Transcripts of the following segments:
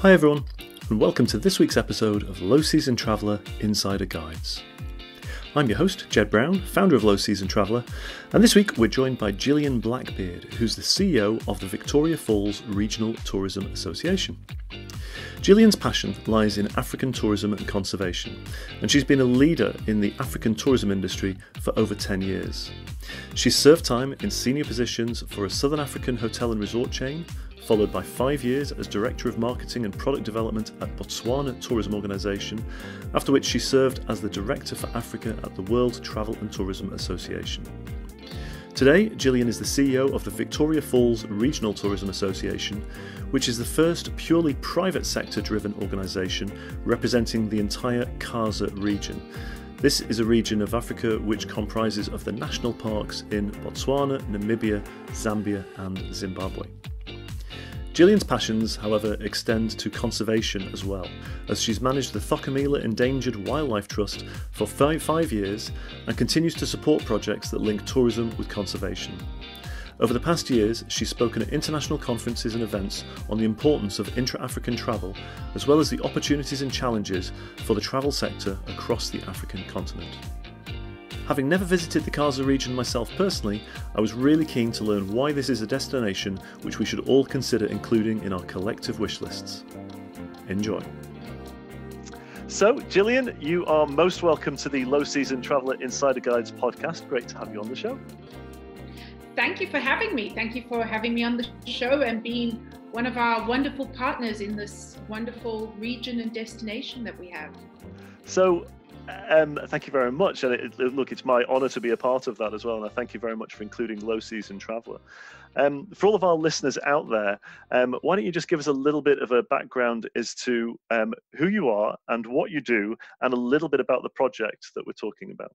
Hi everyone, and welcome to this week's episode of Low Season Traveller Insider Guides. I'm your host, Jed Brown, founder of Low Season Traveller, and this week we're joined by Jillian Blackbeard, who's the CEO of the Victoria Falls Regional Tourism Association. Gillian's passion lies in African tourism and conservation, and she's been a leader in the African tourism industry for over 10 years. She's served time in senior positions for a Southern African hotel and resort chain, followed by 5 years as Director of Marketing and Product Development at Botswana Tourism Organisation, after which she served as the Director for Africa at the World Travel and Tourism Association. Today, Gillian is the CEO of the Victoria Falls Regional Tourism Association, which is the first purely private sector-driven organisation representing the entire Kaza region. This is a region of Africa which comprises of the national parks in Botswana, Namibia, Zambia and Zimbabwe. Gillian's passions, however, extend to conservation as well, as she's managed the Thokomela Endangered Wildlife Trust for 5 years and continues to support projects that link tourism with conservation. Over the past years, she's spoken at international conferences and events on the importance of intra-African travel, as well as the opportunities and challenges for the travel sector across the African continent. Having never visited the Kaza region myself personally, I was really keen to learn why this is a destination which we should all consider including in our collective wish lists. Enjoy. So, Gillian, you are most welcome to the Low Season Traveller Insider Guides podcast. Great to have you on the show. Thank you for having me. Thank you for having me on the show and being one of our wonderful partners in this wonderful region and destination that we have. So, thank you very much. And look, it's my honour to be a part of that as well. And I thank you very much for including Low Season Traveller. For all of our listeners out there, why don't you just give us a little bit of a background as to who you are and what you do, and a little bit about the project that we're talking about.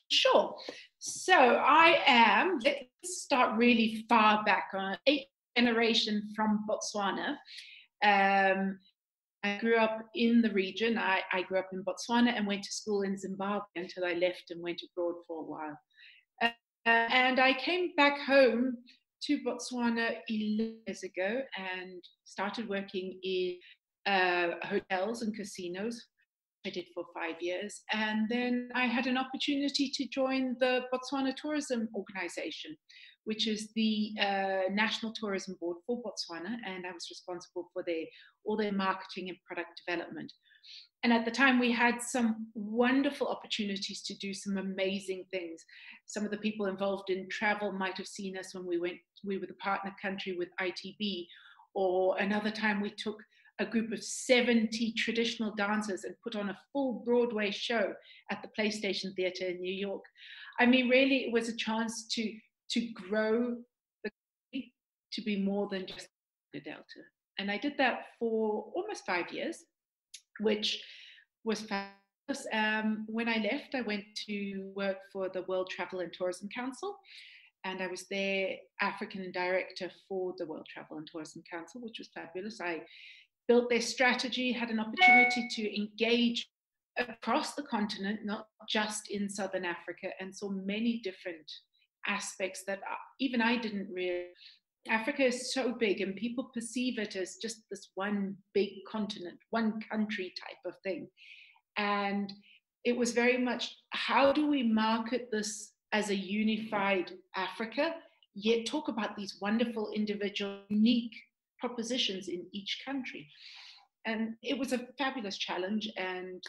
Sure. So let's start really far back, on 8th generation from Botswana. I grew up in the region. I grew up in Botswana and went to school in Zimbabwe until I left and went abroad for a while. And I came back home to Botswana 11 years ago and started working in hotels and casinos. I did for 5 years. And then I had an opportunity to join the Botswana Tourism Organization, which is the National Tourism Board for Botswana. And I was responsible for all their marketing and product development. And at the time, we had some wonderful opportunities to do some amazing things. Some of the people involved in travel might have seen us when we were the partner country with ITB, or another time we took a group of 70 traditional dancers and put on a full Broadway show at the PlayStation Theatre in New York. I mean, really, it was a chance to grow the country to be more than just the Delta. And I did that for almost 5 years, which was fabulous. When I left, I went to work for the World Travel and Tourism Council, and I was their African director for the World Travel and Tourism Council, which was fabulous. I built their strategy, had an opportunity to engage across the continent, not just in Southern Africa, and saw many different aspects that even I didn't realize. Africa is so big and people perceive it as just this one big continent, one country type of thing. And it was very much, how do we market this as a unified Africa, yet talk about these wonderful individual, unique propositions in each country? And it was a fabulous challenge. And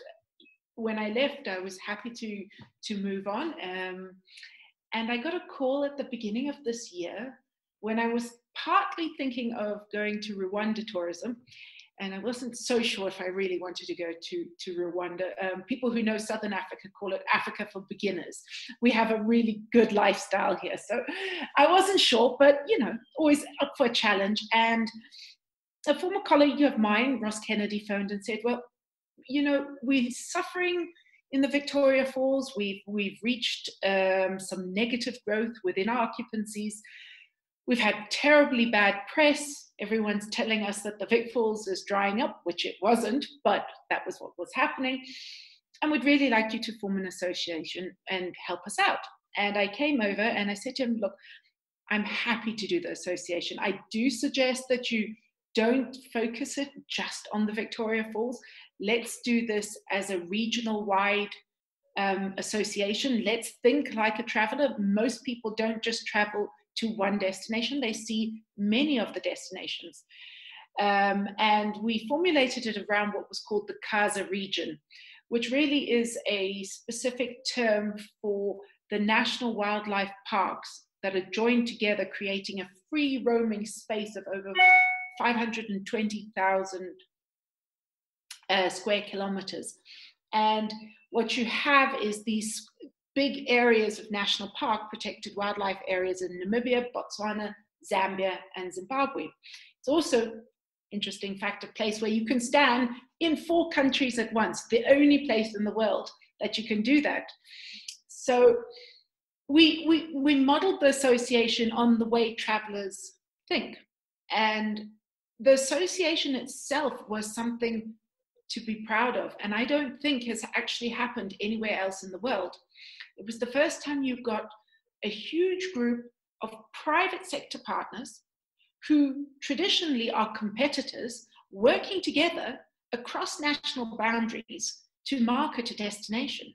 when I left, I was happy to move on. And I got a call at the beginning of this year when I was partly thinking of going to Rwanda tourism. And I wasn't so sure if I really wanted to go to Rwanda. People who know Southern Africa call it Africa for beginners. We have a really good lifestyle here. So I wasn't sure, but, always up for a challenge. And a former colleague of mine, Ross Kennedy, phoned and said, well, we're suffering in the Victoria Falls. We've reached some negative growth within our occupancies. We've had terribly bad press. Everyone's telling us that the Vic Falls is drying up, which it wasn't, but that was what was happening. And we'd really like you to form an association and help us out. And I came over and I said to him, look, I'm happy to do the association. I do suggest that you don't focus it just on the Victoria Falls. Let's do this as a regional wide association. Let's think like a traveler. Most people don't just travel to one destination, they see many of the destinations. And we formulated it around what was called the Kaza region, which really is a specific term for the national wildlife parks that are joined together, creating a free roaming space of over 520,000 square kilometers. And what you have is these big areas of national park, protected wildlife areas in Namibia, Botswana, Zambia, and Zimbabwe. It's also, interesting fact, a place where you can stand in 4 countries at once, the only place in the world that you can do that. So we modeled the association on the way travelers think. And the association itself was something to be proud of, and I don't think has actually happened anywhere else in the world. It was the first time you got a huge group of private sector partners who traditionally are competitors working together across national boundaries to market a destination.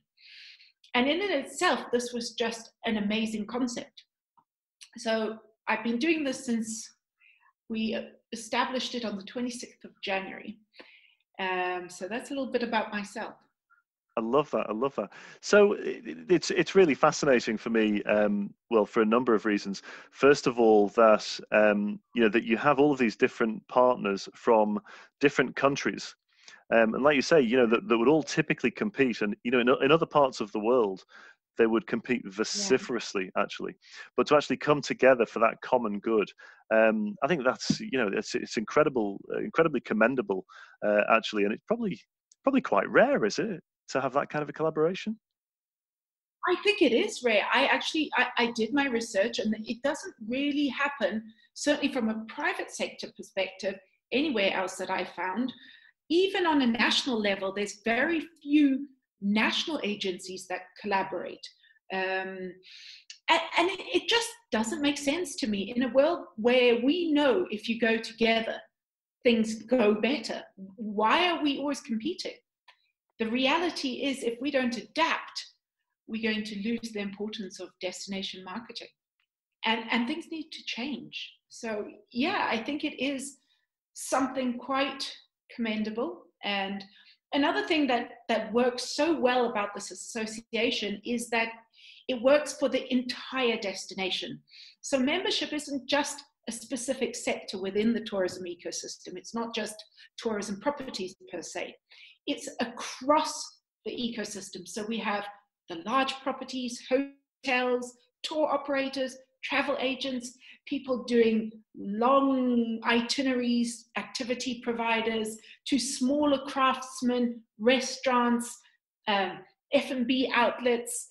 And in itself, this was just an amazing concept. So I've been doing this since we established it on the 26th of January. So that's a little bit about myself. I love that. I love that. So it's really fascinating for me. Well, for a number of reasons. First of all, that that you have all of these different partners from different countries, and like you say, that would all typically compete, and in other parts of the world, they would compete vociferously, actually. But to actually come together for that common good, I think that's it's incredibly commendable, actually, and it's probably quite rare, is it, to have that kind of a collaboration? I think it is rare. I did my research, and it doesn't really happen, certainly from a private sector perspective, anywhere else that I found. Even on a national level, there's very few national agencies that collaborate. And it just doesn't make sense to me. In a world where we know if you go together, things go better, why are we always competing? The reality is, if we don't adapt, we're going to lose the importance of destination marketing. And things need to change. So yeah, I think it is something quite commendable. And another thing that works so well about this association is that it works for the entire destination. So membership isn't just a specific sector within the tourism ecosystem. It's not just tourism properties per se. It's across the ecosystem. So we have the large properties, hotels, tour operators, travel agents, people doing long itineraries, activity providers, to smaller craftsmen, restaurants, F&B outlets,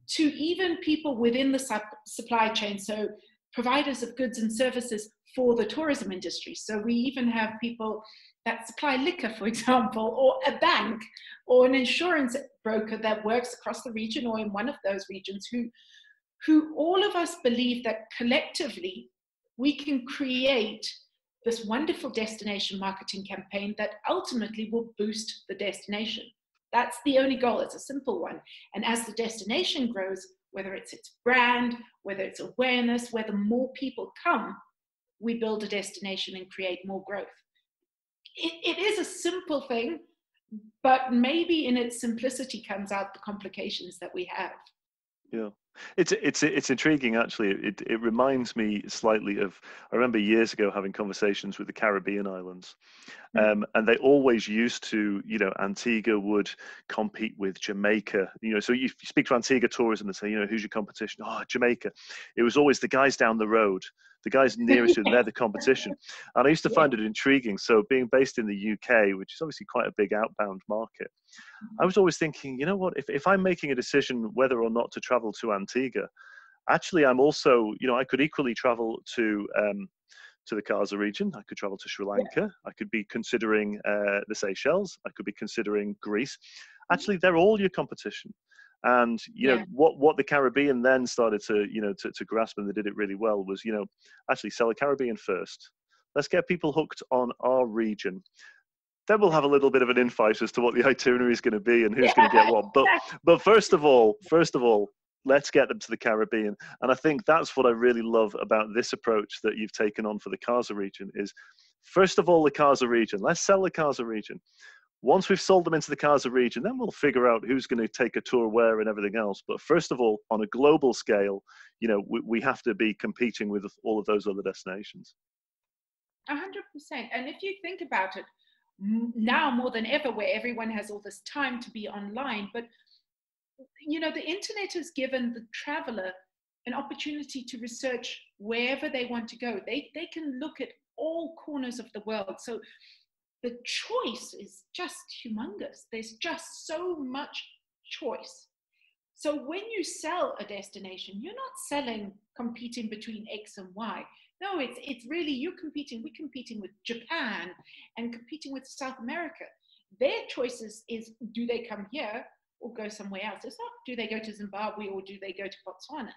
to even people within the supply chain, so providers of goods and services for the tourism industry. So we even have people that supply liquor, for example, or a bank or an insurance broker that works across the region or in one of those regions, who all of us believe that collectively we can create this wonderful destination marketing campaign that ultimately will boost the destination. That's the only goal. It's a simple one. And as the destination grows, whether it's its brand, whether it's awareness, whether more people come, we build a destination and create more growth. It is a simple thing, but maybe in its simplicity comes out the complications that we have. Yeah. It's intriguing, actually. It reminds me slightly of, I remember years ago having conversations with the Caribbean islands, and they always used to, Antigua would compete with Jamaica. So you speak to Antigua tourism and say, who's your competition? Oh, Jamaica. It was always the guys down the road, the guys nearest you, they're the competition. And I used to find it intriguing. So being based in the UK, which is obviously quite a big outbound market, I was always thinking, you know what, if I'm making a decision whether or not to travel to Antigua, actually I'm also, I could equally travel to the Kaza region. I could travel to Sri Lanka. I could be considering the Seychelles. I could be considering Greece. Actually, they're all your competition. And, you know, what the Caribbean then started to, you know, to grasp, and they did it really well, was, you know, actually sell the Caribbean first. Let's get people hooked on our region. Then we'll have a little bit of an infight as to what the itinerary is going to be and who's going to get what. But first of all, let's get them to the Caribbean. And I think that's what I really love about this approach that you've taken on for the Kaza region is, first of all, the Kaza region. Let's sell the Kaza region. Once we've sold them into the Kaza region, then we'll figure out who's going to take a tour where and everything else. But first of all, on a global scale, you know, we have to be competing with all of those other destinations. 100%. And if you think about it, now more than ever, where everyone has all this time to be online, but you know, the internet has given the traveler an opportunity to research wherever they want to go. They can look at all corners of the world. So the choice is just humongous. There's just so much choice. So when you sell a destination, you're not competing between X and Y. No, it's really we're competing with Japan and competing with South America. Their choices is, do they come here or go somewhere else? It's not, do they go to Zimbabwe or do they go to Botswana?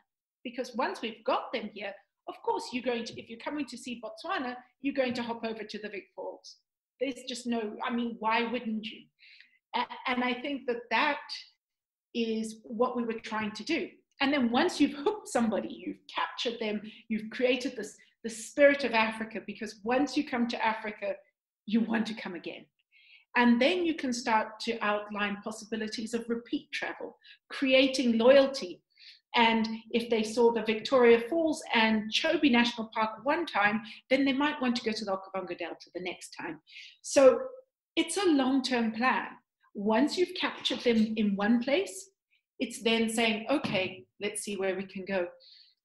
Because once we've got them here, of course, if you're coming to see Botswana, you're going to hop over to the Vic Falls. There's just why wouldn't you? And I think that is what we were trying to do. And then once you've hooked somebody, you've captured them, you've created the spirit of Africa, because once you come to Africa, you want to come again. And then you can start to outline possibilities of repeat travel, creating loyalty. And if they saw the Victoria Falls and Chobe National Park one time, then they might want to go to the Okavango Delta the next time. So it's a long-term plan. Once you've captured them in one place, it's then saying, okay, let's see where we can go.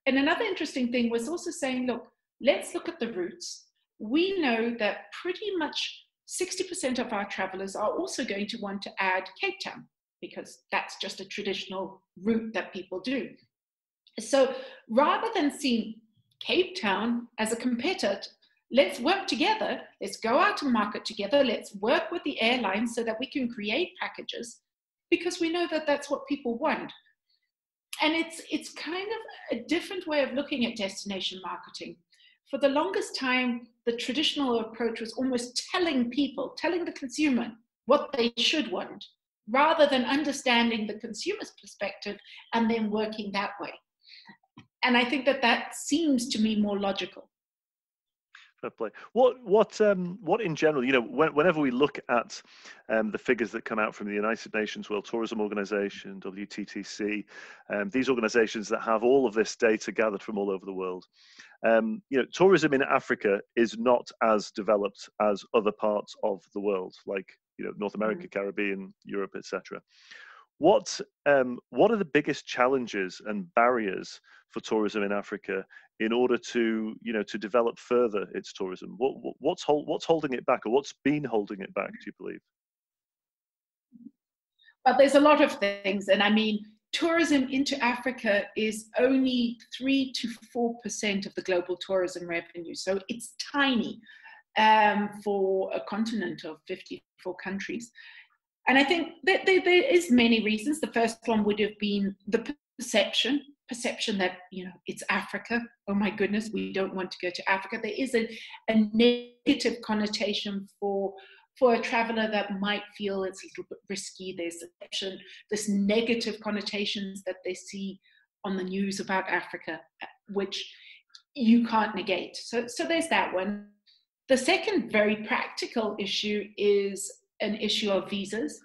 And another interesting thing was also saying, look, let's look at the routes. We know that pretty much 60% of our travelers are also going to want to add Cape Town, because that's just a traditional route that people do. So rather than seeing Cape Town as a competitor, let's work together. Let's go out to market together. Let's work with the airlines so that we can create packages, because we know that that's what people want. And it's kind of a different way of looking at destination marketing. For the longest time, the traditional approach was almost telling the consumer what they should want, rather than understanding the consumer's perspective and then working that way. And I think that seems to me more logical. Fair play. What in general, you know, whenever we look at the figures that come out from the United Nations World Tourism Organization, WTTC, these organizations that have all of this data gathered from all over the world, you know, tourism in Africa is not as developed as other parts of the world, like, you know, North America, Caribbean, Europe, etc. What are the biggest challenges and barriers for tourism in Africa in order to, you know, to develop further its tourism? What's holding it back, or what's been holding it back, do you believe? Well, there's a lot of things, and I mean, tourism into Africa is only 3 to 4% of the global tourism revenue, so it's tiny for a continent of 54 countries. And I think that there is many reasons. The first one would have been the perception that, you know, it's Africa. Oh my goodness, we don't want to go to Africa. There is a negative connotation for a traveler that might feel it's a little bit risky. There's this negative connotations that they see on the news about Africa, which you can't negate. So there's that one. The second very practical issue is an issue of visas.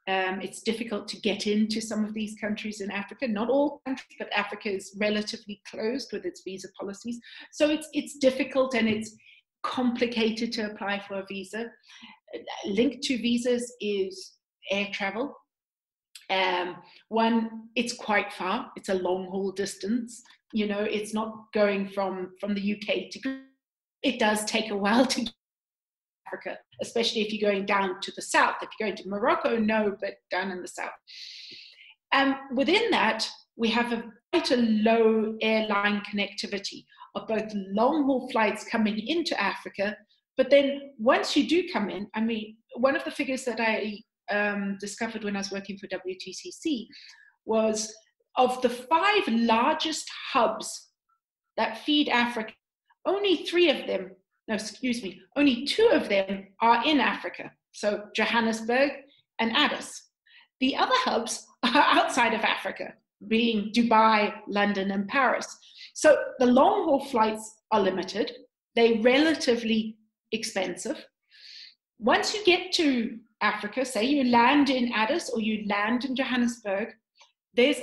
It's difficult to get into some of these countries in Africa. Not all countries, but Africa is relatively closed with its visa policies. So it's difficult and it's complicated to apply for a visa. Linked to visas is air travel. It's quite far. It's a long haul distance. You know, it's not going from the UK to Greece. It does take a while to get to Africa, especially if you're going down to the south. If you're going to Morocco, no, but down in the south. Within that, we have quite a low airline connectivity of both long-haul flights coming into Africa, but then once you do come in, I mean, one of the figures that I discovered when I was working for WTCC was of the 5 largest hubs that feed Africa, only 3 of them, no, excuse me, only 2 of them are in Africa. So Johannesburg and Addis. The other hubs are outside of Africa, being Dubai, London, and Paris. So the long haul flights are limited. They're relatively expensive. Once you get to Africa, say you land in Addis or you land in Johannesburg, there's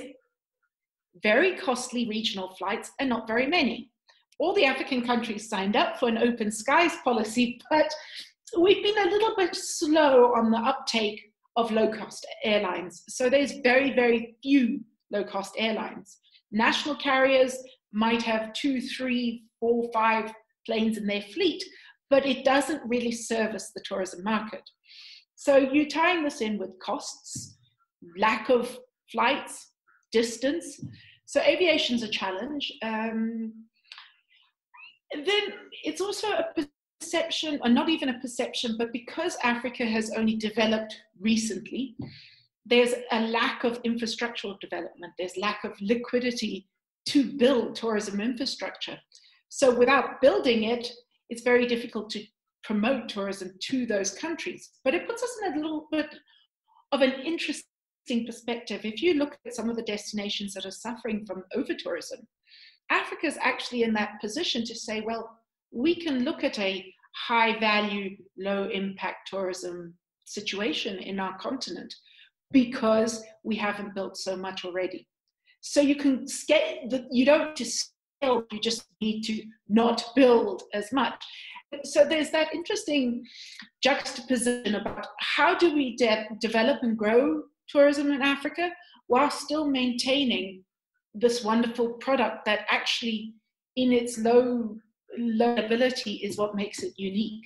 very costly regional flights and not very many. All the African countries signed up for an open skies policy, but we've been a little bit slow on the uptake of low-cost airlines. So there's very, very few low-cost airlines. National carriers might have 2, 3, 4, 5 planes in their fleet, but it doesn't really service the tourism market. So you're tying this in with costs, lack of flights, distance. So aviation's a challenge. Then it's also a perception, or not even a perception, but because Africa has only developed recently, there's a lack of infrastructural development. There's lack of liquidity to build tourism infrastructure. So without building it, it's very difficult to promote tourism to those countries. But it puts us in a little bit of an interesting perspective. If you look at some of the destinations that are suffering from over-tourism, Africa is actually in that position to say, well, we can look at a high-value, low-impact tourism situation in our continent because we haven't built so much already. So you can scale, you don't just scale, you just need to not build as much. So there's that interesting juxtaposition about how do we develop and grow tourism in Africa while still maintaining this wonderful product that actually in its low ability is what makes it unique.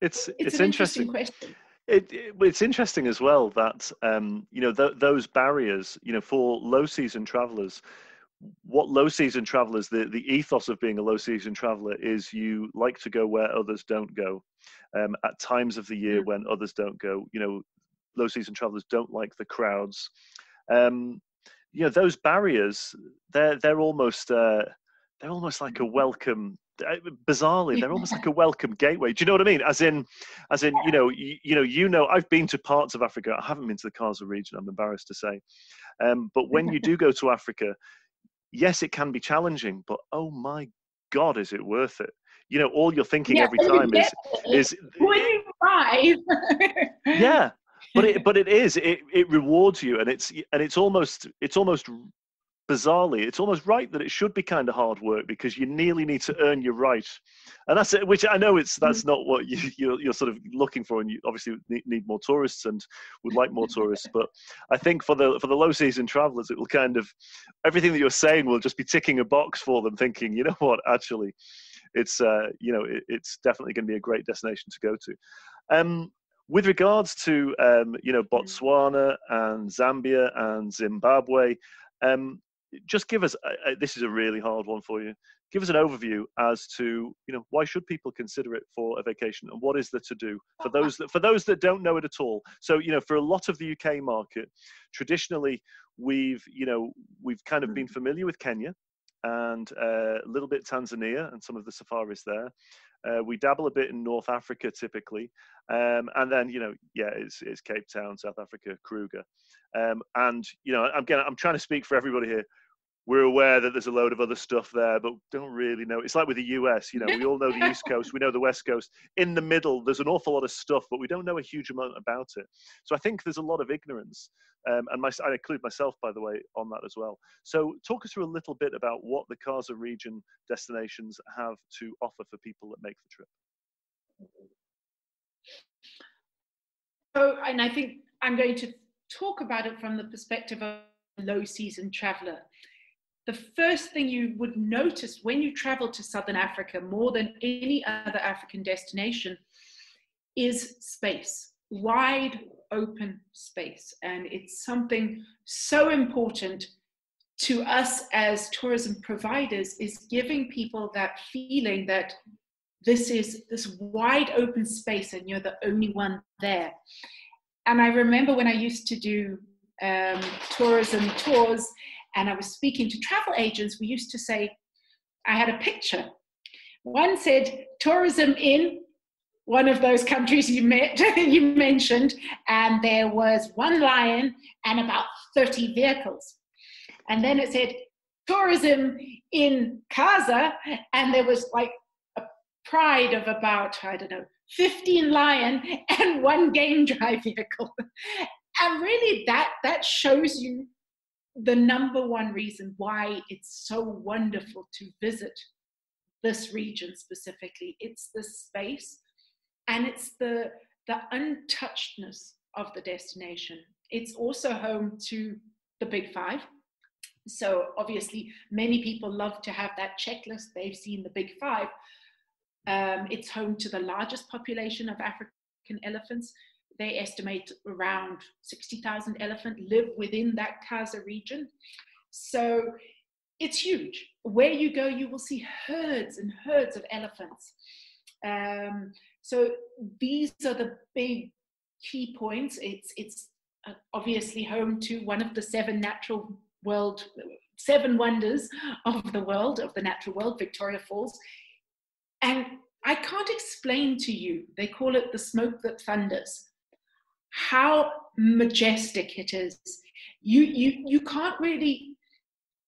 It's an interesting question. It's interesting as well that those barriers, for low season travelers, what low season travelers, the ethos of being a low season traveler is you like to go where others don't go, at times of the year when others don't go. Low season travelers don't like the crowds. Those barriers, they're almost like a welcome. Bizarrely, they're almost like a welcome gateway. Do you know what I mean? As in, I've been to parts of Africa. I haven't been to the Kaza region, I'm embarrassed to say. But when you do go to Africa, yes, it can be challenging, but oh my God, is it worth it? All you're thinking every time is when you arrive. Yeah, but it rewards you, and it's almost bizarrely, it's almost right that it should be kind of hard work because you nearly need to earn your right, and that's it. Which I know that's not what you're sort of looking for, and you obviously need more tourists and would like more tourists. But I think for the low season travelers, it will kind of, everything that you're saying will just be ticking a box for them, thinking, you know what, actually, it's it's definitely going to be a great destination to go to. With regards to Botswana and Zambia and Zimbabwe. Just give us, this is a really hard one for you. Give us an overview as to, why should people consider it for a vacation, and what is there to do for those that don't know it at all. So, for a lot of the UK market, traditionally we've kind of been familiar with Kenya and a little bit Tanzania and some of the safaris there. We dabble a bit in North Africa typically, and then it's Cape Town, South Africa, Kruger, and I'm trying to speak for everybody here. We're aware that there's a load of other stuff there, but don't really know. It's like with the US, we all know the East Coast, we know the West Coast. In the middle, there's an awful lot of stuff, but we don't know a huge amount about it. So I think there's a lot of ignorance, and I include myself, by the way, on that as well. So talk us through a little bit about what the Kaza region destinations have to offer for people that make the trip. So, and I think I'm going to talk about it from the perspective of a low season traveler. The first thing you would notice when you travel to Southern Africa more than any other African destination is space, wide open space. And it's something so important to us as tourism providers, is giving people that feeling that this is this wide open space and you're the only one there. And I remember when I used to do tourism tours, and I was speaking to travel agents, we used to say, I had a picture. One said tourism in one of those countries you mentioned, and there was one lion and about 30 vehicles. And then it said tourism in Kaza, and there was like a pride of about, 15 lion and one game drive vehicle. And really that shows you the number one reason why it's so wonderful to visit this region specifically. It's the space, and it's the untouchedness of the destination. It's also home to the Big Five. So obviously many people love to have that checklist. They've seen the Big Five. It's home to the largest population of African elephants. They estimate around 60,000 elephants live within that Kaza region. So it's huge. Where you go, you will see herds and herds of elephants. So these are the big key points. It's obviously home to one of the seven wonders of the world, of the natural world, Victoria Falls. And I can't explain to you, they call it the smoke that thunders, how majestic it is. You can't really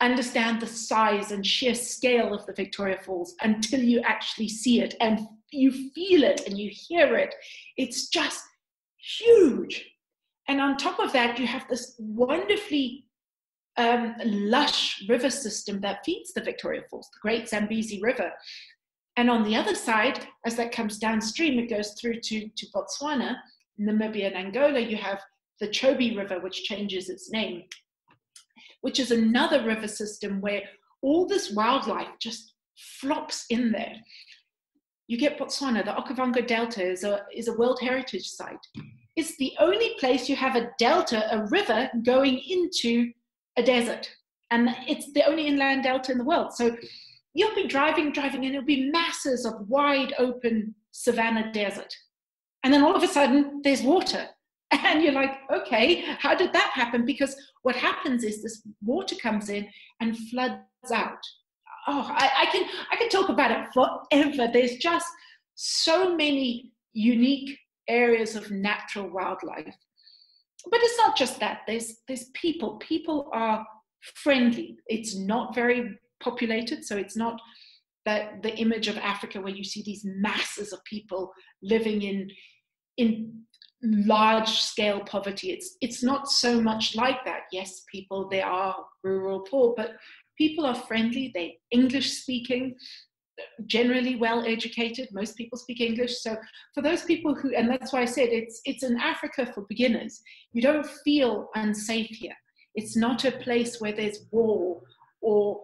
understand the size and sheer scale of the Victoria Falls until you actually see it and you feel it and you hear it. It's just huge. And on top of that, you have this wonderfully lush river system that feeds the Victoria Falls, the Great Zambezi River. And on the other side, as that comes downstream, it goes through to Botswana, Namibia, and Angola. You have the Chobe River, which changes its name, which is another river system where all this wildlife just flops in there. You get Botswana, the Okavango Delta is a World Heritage Site. It's the only place you have a delta, a river going into a desert. And it's the only inland delta in the world. So you'll be driving, and it'll be masses of wide open savanna desert. And then all of a sudden there's water. And you're like, okay, how did that happen? Because what happens is this water comes in and floods out. Oh, I can talk about it forever. There's just so many unique areas of natural wildlife. But it's not just that. There's people. People are friendly. It's not very populated, so it's not that the image of Africa where you see these masses of people living in large scale poverty. It's not so much like that. Yes, people, they are rural poor, but people are friendly. They're English speaking, generally well educated. Most people speak English. So for those people who, and that's why I said it's an Africa for beginners. You don't feel unsafe here. It's not a place where there's war or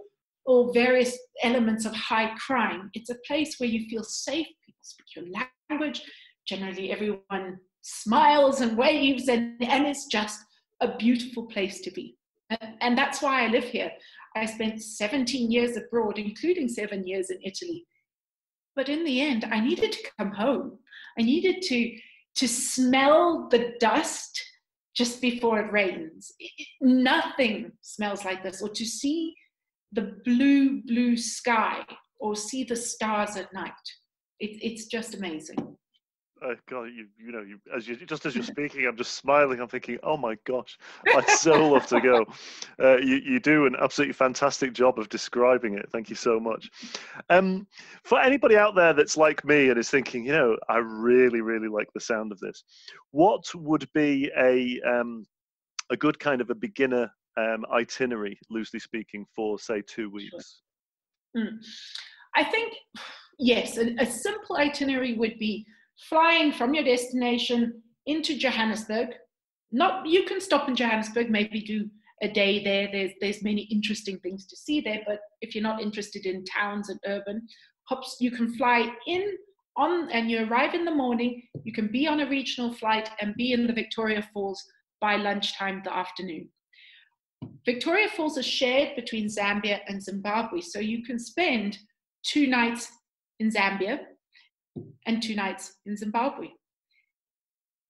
various elements of high crime. It's a place where you feel safe. People speak your language. Generally, everyone smiles and waves, and it's just a beautiful place to be. And that's why I live here. I spent 17 years abroad, including 7 years in Italy. But in the end, I needed to come home. I needed to smell the dust just before it rains. Nothing smells like this. Or to see the blue sky, or see the stars at night. It's just amazing. God, as you're speaking, I'm just smiling. I'm thinking, oh my gosh, I'd so love to go. You do an absolutely fantastic job of describing it. Thank you so much. For anybody out there that's like me and is thinking, I really, really like the sound of this, what would be a good kind of a beginner itinerary, loosely speaking, for say 2 weeks? Sure. I think, yes, a simple itinerary would be flying from your destination into Johannesburg. You can stop in Johannesburg, maybe do a day there. There's many interesting things to see there, but if you're not interested in towns and urban, you can fly and you arrive in the morning. You can be on a regional flight and be in the Victoria Falls by lunchtime the afternoon. Victoria Falls is shared between Zambia and Zimbabwe, so you can spend 2 nights in Zambia and 2 nights in Zimbabwe.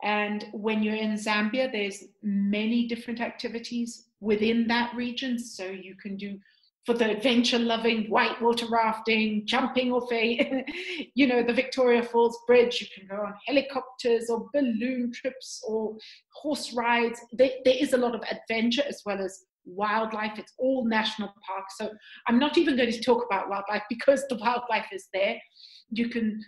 And when you're in Zambia, there's many different activities within that region. So you can do, for the adventure-loving, whitewater rafting, jumping off the Victoria Falls Bridge. You can go on helicopters or balloon trips or horse rides. There is a lot of adventure as well as wildlife. It's all national parks. So I'm not even going to talk about wildlife because the wildlife is there. You can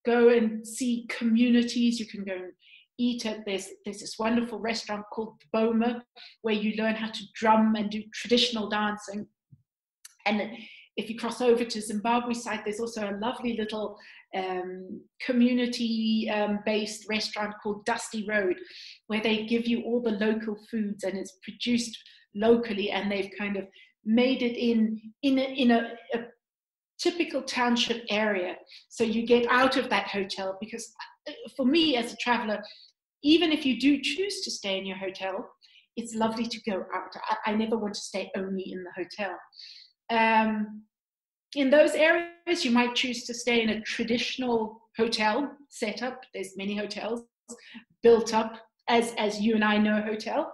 go and see communities. You can go and eat at, there's this wonderful restaurant called Boma where you learn how to drum and do traditional dancing. And if you cross over to Zimbabwe side, there's also a lovely little community-based restaurant called Dusty Road, where they give you all the local foods and it's produced locally, and they've kind of made it in a typical township area. So you get out of that hotel, because for me as a traveler, even if you do choose to stay in your hotel, it's lovely to go out. I never want to stay only in the hotel. In those areas, you might choose to stay in a traditional hotel setup. There's many hotels built up as you and I know a hotel.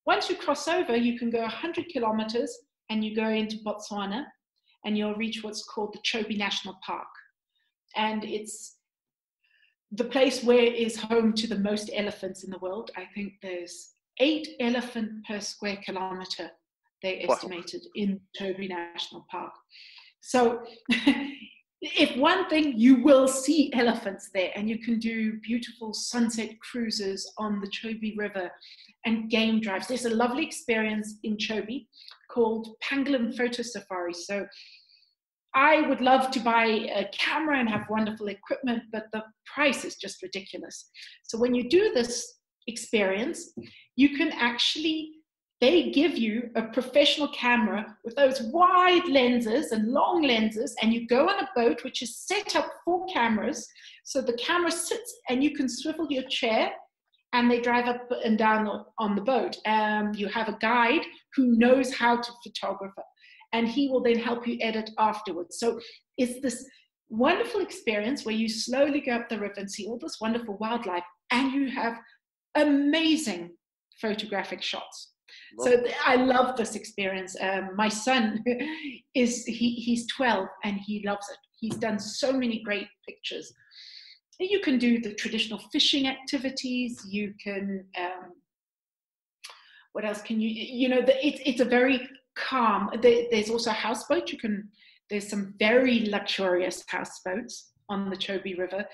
Once you cross over, you can go 100 kilometers and you go into Botswana and you'll reach what's called the Chobe National Park. And it's the place where is home to the most elephants in the world. I think there's 8 elephants per square kilometer. They estimated in Chobe National Park. So if one thing, you will see elephants there, and you can do beautiful sunset cruises on the Chobe River and game drives. There's a lovely experience in Chobe called Pangolin Photo Safari. So I would love to buy a camera and have wonderful equipment, but the price is just ridiculous. So when you do this experience, you can actually, they give you a professional camera with those wide lenses and long lenses, and you go on a boat which is set up for cameras. So the camera sits and you can swivel your chair and they drive up and down on the boat. You have a guide who knows how to photograph, and he will then help you edit afterwards. So it's this wonderful experience where you slowly go up the river and see all this wonderful wildlife, and you have amazing photographic shots. So I love this experience. My son he's 12 and he loves it. He's done so many great pictures. You can do the traditional fishing activities. You can, what else can you, it's a very calm, there's also a houseboat. There's some very luxurious houseboats on the Chobe River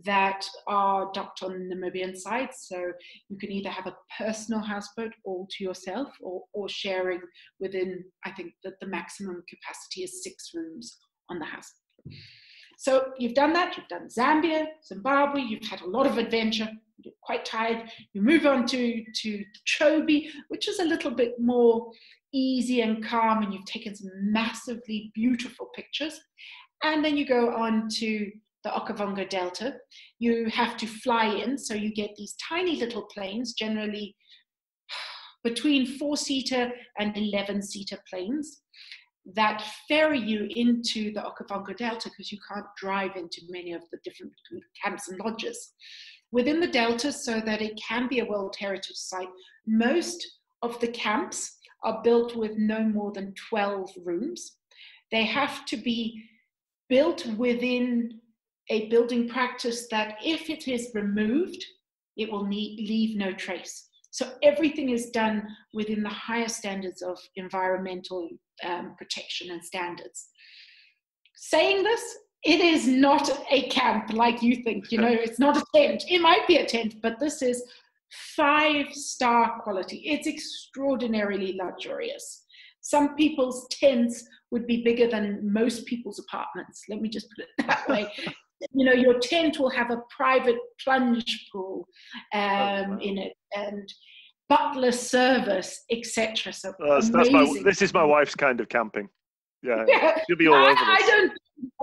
that are docked on the Namibian side. So you can either have a personal houseboat all to yourself or sharing within, I think that the maximum capacity is 6 rooms on the houseboat. So you've done that, you've done Zambia, Zimbabwe, you've had a lot of adventure, you're quite tired. You move on to Chobe, which is a little bit more easy and calm, and you've taken some massively beautiful pictures. And then you go on to the Okavango Delta. You have to fly in, so you get these tiny little planes, generally between 4-seater and 11-seater planes, that ferry you into the Okavango Delta, because you can't drive into many of the different camps and lodges within the Delta, so that it can be a World Heritage Site. Most of the camps are built with no more than 12 rooms. They have to be built within a building practice that if it is removed, it will leave no trace. So everything is done within the higher standards of environmental protection and standards. Saying this, it is not a camp like you think, it's not a tent. It might be a tent, but this is 5-star quality. It's extraordinarily luxurious. Some people's tents would be bigger than most people's apartments. Let me just put it that way. Your tent will have a private plunge pool in it, and butler service, etc. So this is my wife's kind of camping. Yeah. She'll be all over this. I don't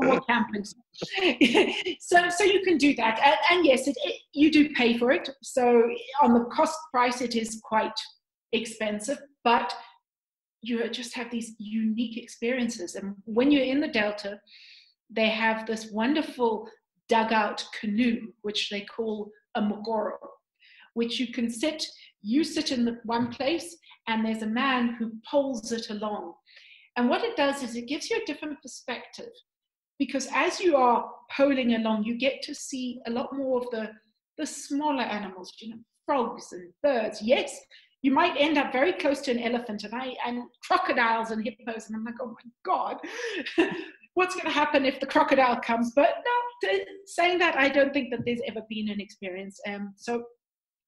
know what camping. So you can do that, and yes, you do pay for it. So on the cost price, it is quite expensive, but you just have these unique experiences. And when you're in the Delta, they have this wonderful dugout canoe, which they call a mogoro. which you sit in the one place, and there's a man who poles it along. And what it does is it gives you a different perspective, because as you are poling along, you get to see a lot more of the smaller animals, frogs and birds. Yes, you might end up very close to an elephant and crocodiles and hippos, and I'm like, oh my God, what's going to happen if the crocodile comes? But no, saying that, I don't think that there's ever been an experience. So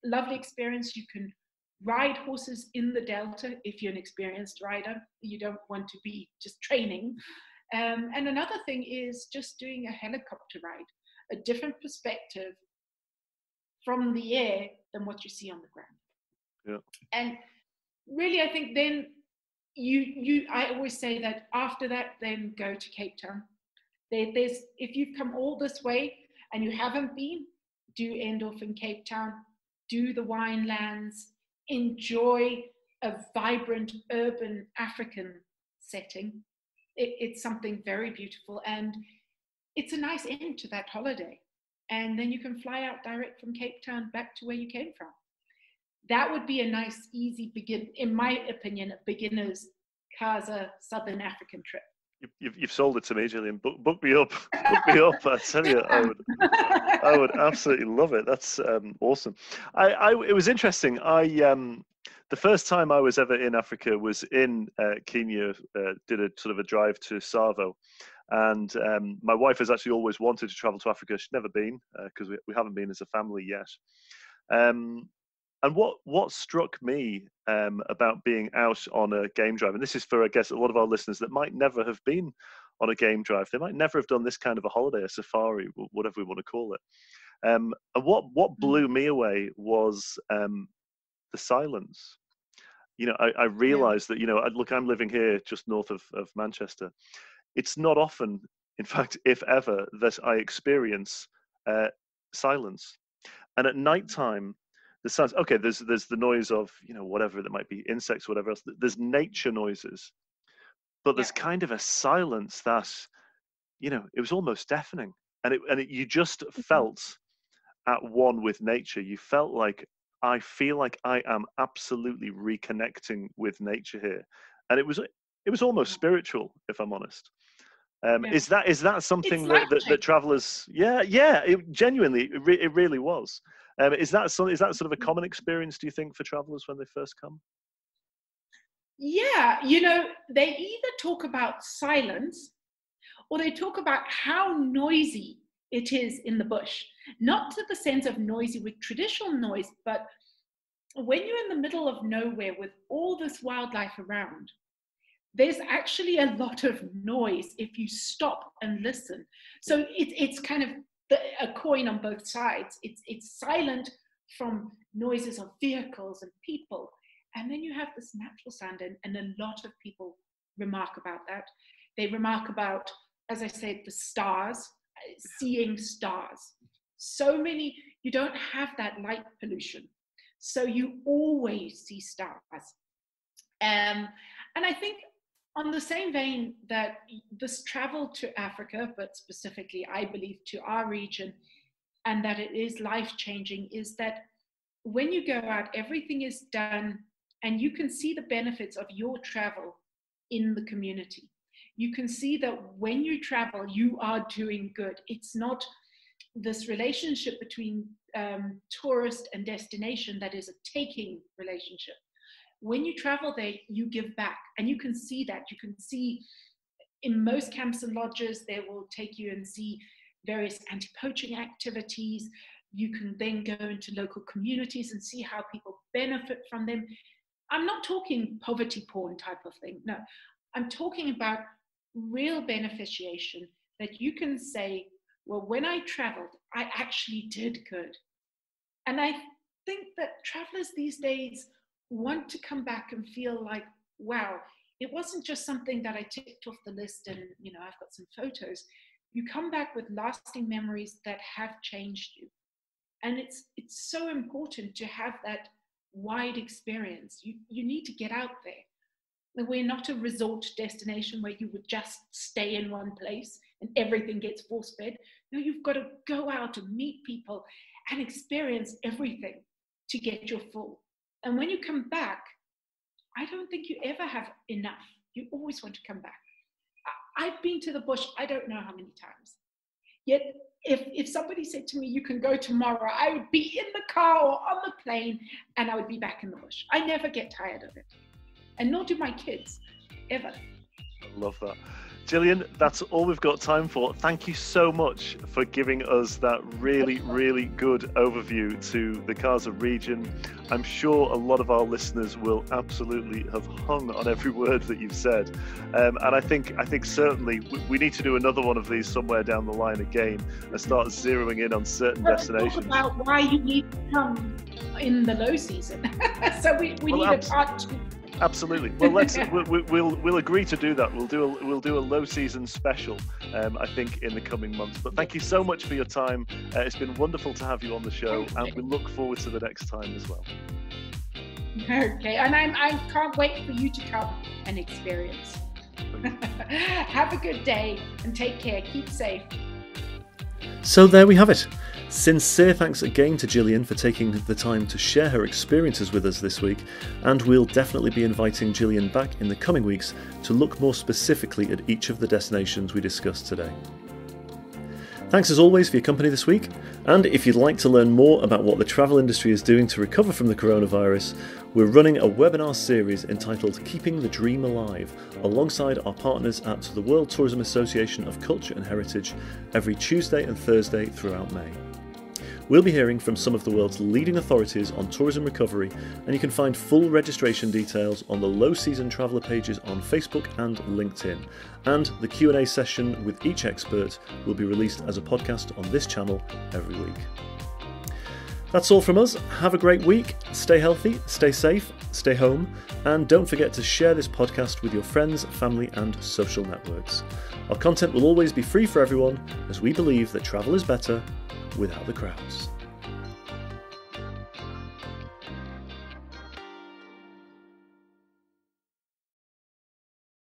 lovely experience. You can ride horses in the Delta if you're an experienced rider. You don't want to be just training. And another thing is just doing a helicopter ride, a different perspective from the air than what you see on the ground. Yeah. And really, I think then I always say that after that, then go to Cape Town. If you've come all this way and you haven't been, do end off in Cape Town, do the wine lands, enjoy a vibrant urban African setting. It's something very beautiful, and it's a nice end to that holiday. And then you can fly out direct from Cape Town back to where you came from. That would be a nice, easy in my opinion, a beginner's Kaza Southern African trip. You've sold it to me, Gillian. Book me up. Book me up. I tell you, I would absolutely love it. That's awesome. It was interesting. The first time I was ever in Africa was in Kenya. Did a sort of a drive to Savo, and my wife has actually always wanted to travel to Africa. She's never been because we haven't been as a family yet. And what struck me about being out on a game drive, and this is for, I guess, a lot of our listeners that might never have been on a game drive. They might never have done this kind of a holiday, a safari, whatever we want to call it. And what blew me away was the silence. I realized that, look, I'm living here just north of Manchester. It's not often, in fact, if ever, that I experience silence. And at nighttime, the sounds, okay, there's the noise of, whatever that might be, insects, whatever else. There's nature noises, but there's kind of a silence that, it was almost deafening. And you just felt at one with nature. You felt like, I feel like I am absolutely reconnecting with nature here. And it was almost spiritual, if I'm honest. Is that something that travelers? Yeah, genuinely, it really was. Is that sort of a common experience, do you think, for travelers when they first come? Yeah, they either talk about silence or they talk about how noisy it is in the bush. Not to the sense of noisy with traditional noise, but when you're in the middle of nowhere with all this wildlife around, there's actually a lot of noise if you stop and listen. So it's kind of a coin on both sides. It's silent from noises of vehicles and people. And then you have this natural sound, and a lot of people remark about that. They remark about, as I said, the stars, seeing stars. So many, you don't have that light pollution. So you always see stars. And I think on the same vein that this travel to Africa, but specifically, I believe, to our region, and that it is life-changing, is that when you go out, everything is done, and you can see the benefits of your travel in the community. You can see that when you travel, you are doing good. It's not this relationship between tourist and destination that is a taking relationship. When you travel there, you give back, and you can see that. You can see in most camps and lodges, they will take you and see various anti-poaching activities. You can then go into local communities and see how people benefit from them. I'm not talking poverty porn type of thing. No, I'm talking about real beneficiation that you can say, well, when I traveled, I actually did good. And I think that travelers these days want to come back and feel like, wow, it wasn't just something that I ticked off the list and, I've got some photos. You come back with lasting memories that have changed you. And it's so important to have that wide experience. You need to get out there. We're not a resort destination where you would just stay in one place and everything gets force-fed. No, you've got to go out and meet people and experience everything. to get your full. And when you come back, I don't think you ever have enough. You always want to come back. I've been to the bush, I don't know how many times. Yet, if somebody said to me, you can go tomorrow, I would be in the car or on the plane, and I would be back in the bush. I never get tired of it. And nor do my kids, ever. I love that. Gillian, that's all we've got time for. Thank you so much for giving us that really, really good overview to the Kaza region. I'm sure a lot of our listeners will absolutely have hung on every word that you've said. And I think certainly we need to do another one of these somewhere down the line again and start zeroing in on certain destinations. Talk about why you need to come in the low season. So we need a part 2. Absolutely. Well, we'll agree to do that. We'll do a low season special, I think, in the coming months. But thank you so much for your time. It's been wonderful to have you on the show, and we look forward to the next time as well. Okay, and I can't wait for you to come and experience. Have a good day and take care. Keep safe. So there we have it. Sincere thanks again to Gillian for taking the time to share her experiences with us this week, and we'll definitely be inviting Gillian back in the coming weeks to look more specifically at each of the destinations we discussed today. Thanks as always for your company this week, and if you'd like to learn more about what the travel industry is doing to recover from the coronavirus, we're running a webinar series entitled Keeping the Dream Alive, alongside our partners at the World Tourism Association of Culture and Heritage every Tuesday and Thursday throughout May. We'll be hearing from some of the world's leading authorities on tourism recovery, and you can find full registration details on the Low Season Traveller pages on Facebook and LinkedIn. And the Q&A session with each expert will be released as a podcast on this channel every week. That's all from us. Have a great week. Stay healthy, stay safe, stay home, and don't forget to share this podcast with your friends, family, and social networks. Our content will always be free for everyone, as we believe that travel is better without the crowds.